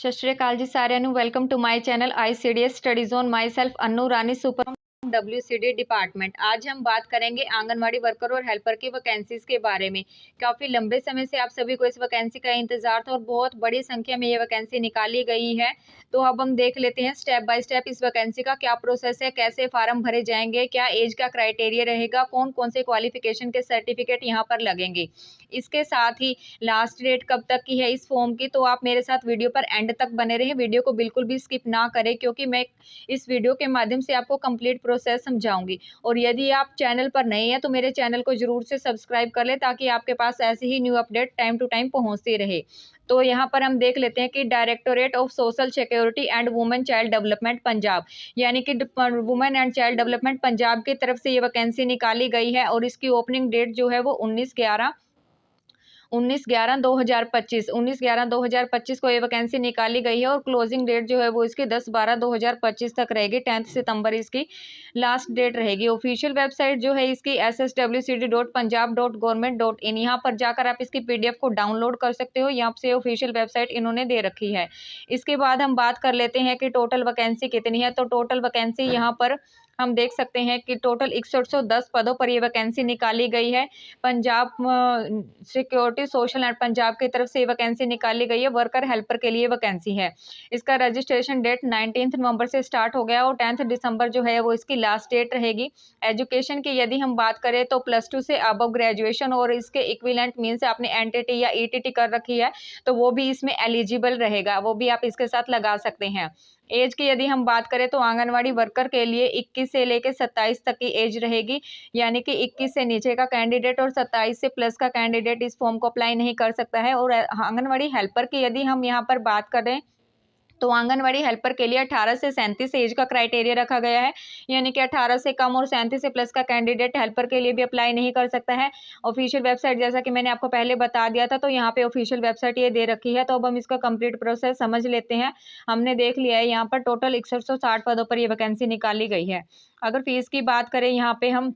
सत श्री अकाल जी सारिਆਂ ਨੂੰ welcome to my channel ICDS study zone myself Annu Rani super WCD department. आज हम बात करेंगे आंगनवाड़ी वर्कर और हेल्पर की वैकेंसीज के बारे में। काफ़ी लंबे समय से आप सभी को इस वैकेंसी का इंतजार था और बहुत बड़ी संख्या में ये वैकेंसी निकाली गई है। तो अब हम देख लेते हैं स्टेप बाय स्टेप इस वैकेंसी का क्या प्रोसेस है, कैसे फार्म भरे जाएंगे, क्या एज का क्राइटेरिया रहेगा, कौन कौन से क्वालिफिकेशन के सर्टिफिकेट यहाँ पर लगेंगे। इसके साथ ही लास्ट डेट कब तक की है इस फॉर्म की, तो आप मेरे साथ वीडियो पर एंड तक बने रहें, वीडियो को बिल्कुल भी स्किप ना करें, क्योंकि मैं इस वीडियो के माध्यम से आपको कंप्लीट प्रोसेस समझाऊंगी। और यदि आप चैनल पर नए हैं तो मेरे चैनल को जरूर से सब्सक्राइब कर ले, ताकि आपके पास ऐसे ही new update time to time पहुंचती रहे। तो यहाँ पर हम देख लेते हैं कि directorate of social security and women child development Punjab, यानी कि women and child development Punjab की तरफ से ये वैकेंसी निकाली गई है। और इसकी ओपनिंग डेट जो है वो 19/11/2025 को ये वैकेंसी निकाली गई है। और क्लोजिंग डेट जो है वो इसकी 10/12/2025 तक रहेगी। 10 सितंबर इसकी लास्ट डेट रहेगी। ऑफिशियल वेबसाइट जो है इसकी sswcd.punjab.government.in, यहाँ पर जाकर आप इसकी PDF को डाउनलोड कर सकते हो। यहाँ से ऑफिशियल वेबसाइट इन्होंने दे रखी है। इसके बाद हम बात कर लेते हैं कि टोटल वैकेंसी कितनी है। तो टोटल वैकेंसी यहाँ पर हम देख सकते हैं कि टोटल 6110 पदों पर ये वैकेंसी निकाली गई है। Punjab security social and Punjab की तरफ से वैकेंसी निकाली गई है। वर्कर हेल्पर के लिए वैकेंसी है। इसका रजिस्ट्रेशन डेट 19 नवंबर से स्टार्ट हो गया और 10 दिसंबर जो है वो इसकी लास्ट डेट रहेगी। एजुकेशन की यदि हम बात करें तो +2 से अबव ग्रेजुएशन और इसके इक्विवेलेंट मींस आपने NTT या ETT कर रखी है तो वो भी इसमें एलिजिबल रहेगा, वो भी आप इसके साथ लगा सकते हैं। एज की यदि हम बात करें तो आंगनवाड़ी वर्कर के लिए 21 से लेकर 27 तक की एज रहेगी, यानी कि 21 से नीचे का कैंडिडेट और 27 से प्लस का कैंडिडेट इस फॉर्म को अप्लाई नहीं कर सकता है। और आंगनवाड़ी हेल्पर की यदि हम यहाँ पर बात करें तो आंगनवाड़ी हेल्पर के लिए 18 से 37 एज का क्राइटेरिया रखा गया है, यानी कि 18 से कम और 37 से प्लस का कैंडिडेट हेल्पर के लिए भी अप्लाई नहीं कर सकता है। ऑफिशियल वेबसाइट जैसा कि मैंने आपको पहले बता दिया था, तो यहाँ पे ऑफिशियल वेबसाइट ये दे रखी है। तो अब हम इसका कंप्लीट प्रोसेस समझ लेते हैं। हमने देख लिया है यहाँ पर टोटल 6160 पदों पर ये वैकेंसी निकाली गई है। अगर फीस की बात करें यहाँ पे हम,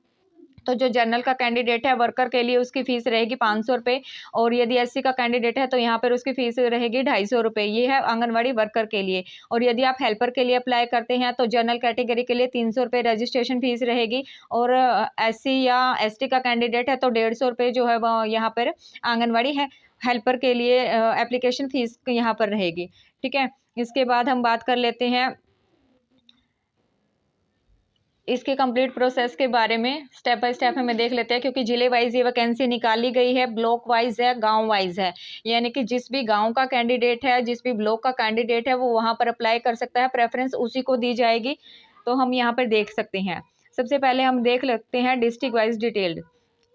तो जो जनरल का कैंडिडेट है वर्कर के लिए उसकी फीस रहेगी 500 रुपये। और यदि SC का कैंडिडेट है तो यहाँ पर उसकी फीस रहेगी 250 रुपये। ये है आंगनवाड़ी वर्कर के लिए। और यदि आप हेल्पर के लिए अप्लाई करते हैं तो जनरल कैटेगरी के लिए 300 रुपये रजिस्ट्रेशन फीस रहेगी। और SC या ST का कैंडिडेट है तो 150 रुपये जो है वो यहाँ पर आंगनवाड़ी है हेल्पर के लिए एप्लीकेशन फीस यहाँ पर रहेगी। ठीक है, इसके बाद हम बात कर लेते हैं इसके कंप्लीट प्रोसेस के बारे में। स्टेप बाय स्टेप हमें देख लेते हैं, क्योंकि जिले वाइज ये वैकेंसी निकाली गई है, ब्लॉक वाइज है, गांव वाइज है, यानी कि जिस भी गांव का कैंडिडेट है, जिस भी ब्लॉक का कैंडिडेट है वो वहां पर अप्लाई कर सकता है, प्रेफरेंस उसी को दी जाएगी। तो हम यहाँ पर देख सकते हैं। सबसे पहले हम देख लेते हैं डिस्ट्रिक्ट वाइज डिटेल्ड,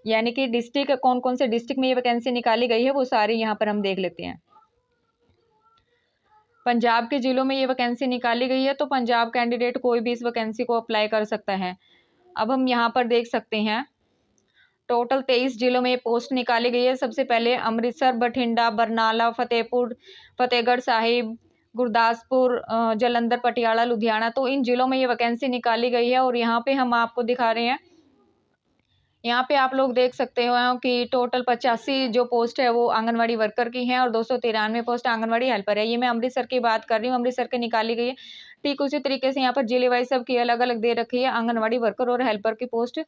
यानी कि डिस्ट्रिक्ट कौन कौन से डिस्ट्रिक्ट में ये वैकेंसी निकाली गई है वो सारी यहाँ पर हम देख लेते हैं। पंजाब के जिलों में ये वैकेंसी निकाली गई है, तो पंजाब कैंडिडेट कोई भी इस वैकेंसी को अप्लाई कर सकता है। अब हम यहाँ पर देख सकते हैं टोटल 23 जिलों में ये पोस्ट निकाली गई है। सबसे पहले अमृतसर, बठिंडा, बरनाला, फतेहपुर, फतेहगढ़ साहिब, गुरदासपुर, जलंधर, पटियाला, लुधियाना, तो इन जिलों में ये वैकेंसी निकाली गई है। और यहाँ पे हम आपको दिखा रहे हैं, यहाँ पे आप लोग देख सकते हो कि टोटल 85 जो पोस्ट है वो आंगनवाड़ी वर्कर की हैं और 293 पोस्ट आंगनवाड़ी हेल्पर है। ये मैं अमृतसर की बात कर रही हूँ, अमृतसर के निकाली गई है। ठीक उसी तरीके से यहाँ पर जिले वाइज सबकी अलग अलग दे रखी है, आंगनवाड़ी वर्कर और हेल्पर की पोस्ट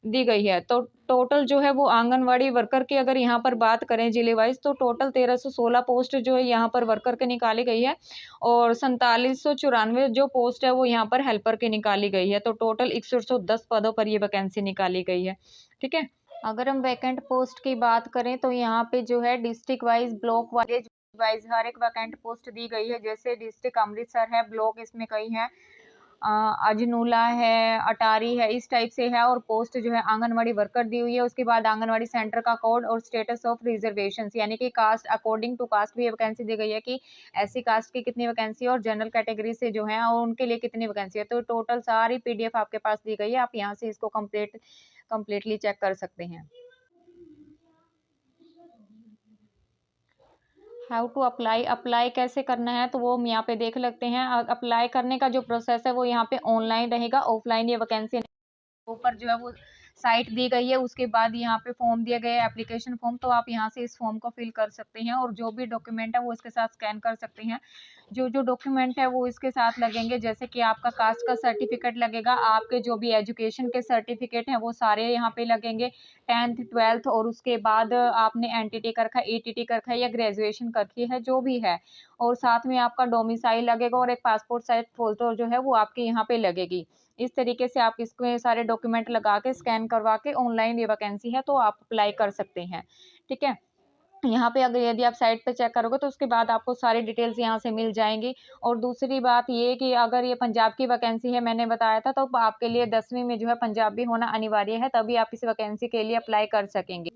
दी गई है। तो टोटल जो है वो आंगनवाड़ी वर्कर की अगर यहाँ पर बात करें जिले वाइज, तो टोटल 1316 पोस्ट जो है यहाँ पर वर्कर के निकाली गई है। और 4794 जो पोस्ट है वो यहाँ पर हेल्पर की निकाली गई है। तो टोटल 6110 पदों पर ये वैकेंसी निकाली गई है। ठीक है, अगर हम वैकेंट पोस्ट की बात करें तो यहाँ पे जो है डिस्ट्रिक्ट वाइज, ब्लॉक वाइज हर एक वैकेंट पोस्ट दी गई है। जैसे डिस्ट्रिक्ट अमृतसर है, ब्लॉक इसमें कई हैं, अजनूला है, अटारी है, इस टाइप से है। और पोस्ट जो है आंगनवाड़ी वर्कर दी हुई है। उसके बाद आंगनवाड़ी सेंटर का कोड और स्टेटस ऑफ रिजर्वेशन, यानी कि कास्ट अकॉर्डिंग टू कास्ट भी वैकेंसी दी गई है कि SC कास्ट की कितनी वैकेंसी है और जनरल कैटेगरी से जो है और उनके लिए कितनी वैकेंसी है। तो टोटल सारी PDF आपके पास दी गई है, आप यहाँ से इसको कंप्लीटली चेक कर सकते हैं। हाउ टू अप्लाई कैसे करना है तो वो हम यहाँ पे देख लेते हैं। अप्लाई करने का जो प्रोसेस है वो यहाँ पे ऑनलाइन रहेगा, ऑफलाइन ये वैकेंसी ऊपर जो है वो साइट दी गई है, उसके बाद यहाँ पे फॉर्म दिया गया है, एप्लीकेशन फॉर्म। तो आप यहाँ से इस फॉर्म को फिल कर सकते हैं और जो भी डॉक्यूमेंट है वो इसके साथ स्कैन कर सकते हैं। जो जो डॉक्यूमेंट है वो इसके साथ लगेंगे, जैसे कि आपका कास्ट का सर्टिफिकेट लगेगा, आपके जो भी एजुकेशन के सर्टिफिकेट हैं वो सारे यहाँ पे लगेंगे, 10th 12th, और उसके बाद आपने एनटीटी कर रखा है, एटीटी कर रखा है या ग्रेजुएशन कर रखी है, जो भी है। और साथ में आपका डोमिसाइल लगेगा और एक पासपोर्ट साइज फोटो जो है वो आपके यहाँ पे लगेगी। इस तरीके से आप इसको सारे डॉक्यूमेंट लगा के स्कैन करवा के ऑनलाइन ये वैकेंसी है तो आप अप्लाई कर सकते हैं। ठीक है, यहाँ पे अगर यदि आप साइट पे चेक करोगे तो उसके बाद आपको सारी डिटेल्स यहाँ से मिल जाएंगी। और दूसरी बात ये कि अगर ये पंजाब की वैकेंसी है, मैंने बताया था, तो आपके लिए 10वीं में जो है पंजाबी होना अनिवार्य है, तभी आप इस वैकेंसी के लिए अप्लाई कर सकेंगे।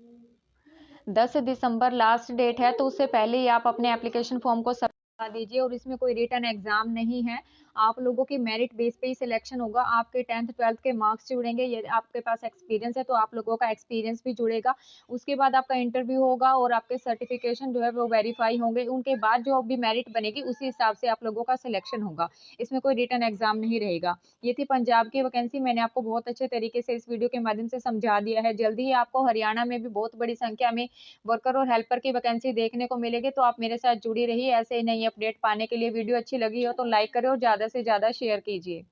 10 दिसंबर लास्ट डेट है, तो उससे पहले ही आप अपने एप्लीकेशन फॉर्म को सबमिट करा दीजिए। और इसमें कोई रिटन एग्जाम नहीं है, आप लोगों की मेरिट बेस पे ही सिलेक्शन होगा। आपके 10th 12th के मार्क्स जुड़ेंगे, यदि आपके पास एक्सपीरियंस है तो आप लोगों का एक्सपीरियंस भी जुड़ेगा। उसके बाद आपका इंटरव्यू होगा और आपके सर्टिफिकेशन जो है वो वेरीफाई होंगे, उनके बाद जो भी मेरिट बनेगी उसी हिसाब से आप लोगों का सिलेक्शन होगा। इसमें कोई रिटन एग्जाम नहीं रहेगा। ये थी पंजाब की वैकेंसी, मैंने आपको बहुत अच्छे तरीके से इस वीडियो के माध्यम से समझा दिया है। जल्दी ही आपको हरियाणा में भी बहुत बड़ी संख्या में वर्कर और हेल्पर की वैकेंसी देखने को मिलेगी। तो आप मेरे साथ जुड़ी रहिए ऐसे ही नई अपडेट पाने के लिए। वीडियो अच्छी लगी हो तो लाइक करें और ज़्यादा से ज़्यादा शेयर कीजिए।